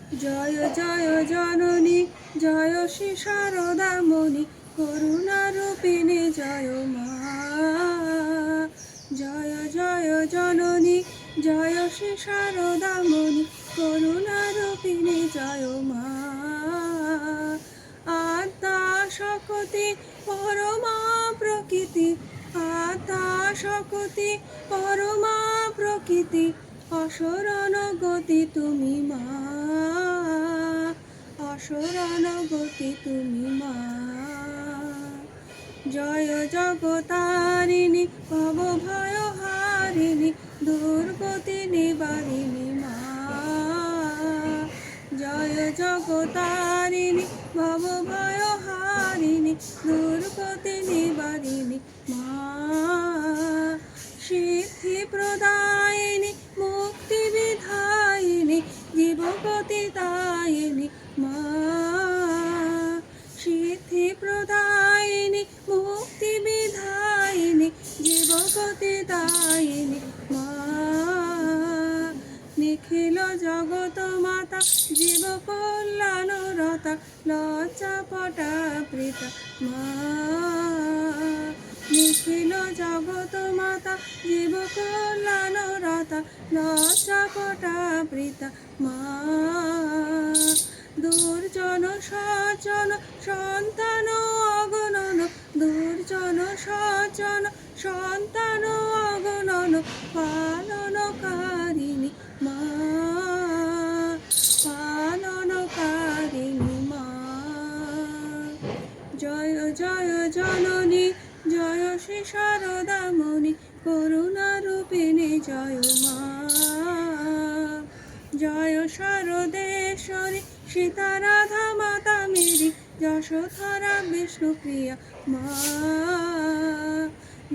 জয় জয় জননী জয় শ্রী শারদামণি করুণারূপিণী জয় মা। জয় জয় জননী জয় শ্রী শারদামণি করুণারূপিণী জয় মা। আত্মা শক্তি পরমা প্রকৃতি, আত্মা শক্তি পরমা প্রকৃতি, অসরণ গতি তুমি মা, অসরণ গতি তুমি মা। জয় জগতারিণী ভব ভয় হারিণী দুর্গতি নিবারিণী মা। জয় জগতারিণী ভব ভয় হারিণী দুর্গতি নিবারিণী মা। সিদ্ধি প্রদায়িনী মুক্তি বিধায়িনী জীবগতি দায়িনী মা। সিদ্ধি প্রদায়িনী মুক্তি বিধায়িনী জীবগতি দায়িনী মা। নিখিল জগত মাতা জীব কল্যাণ রতা লজ্জা পটা প্রীতা মা। নিখিল জগত মাতা জীব কল্যাণ রতা লজ্জা পটা প্রীতা মা। দুর্জন সজ্জন সন্তান অগণন, দুর্জন সজ্জন সন্তান অগণন পালনকারিণী মা, পালনকারিণী মা। জয় জয় জননী জয় শ্রী শারদামণি করুণারূপিণী জয় মা। জয় শারদেশ্বরী সীতা রাধা মাতা মেরি যশোধরা বিষ্ণুপ্রিয়া মা।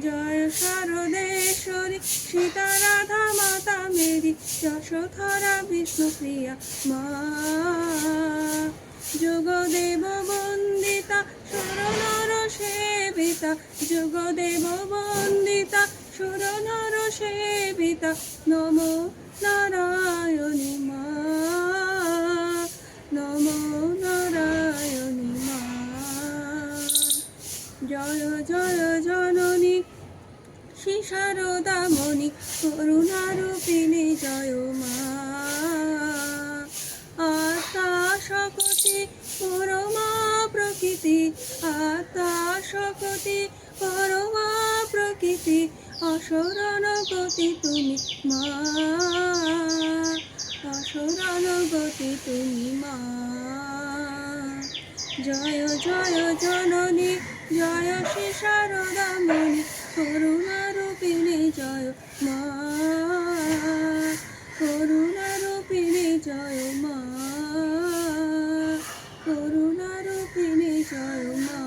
জয় শারদেশ্বরী সীতা রাধা মাতা মেরি যশোধরা বিষ্ণুপ্রিয়া মা। যোগদেব বন্দিতা সুরনর সেবিতা, যোগদেব বন্দিতা সুরনর সেবিতা নমো নারায়ণী মা, নমো নারায়ণী মা। জয় জয় জননী শ্রী শারদামণি করুণারূপিণী জয় মা। আত্মা শক্তি পরমা প্রকৃতি, আত্মা শক্তি পরমা প্রকৃতি, অসরণ গতি তুমি মা, অসরণ গতি তুমি মা। জয় জয় জননী জয় শ্রী শারদামণি করুণারূপিণী জয় মা, করুণারূপিণী জয় মা, করুণারূপিণী জয় মা।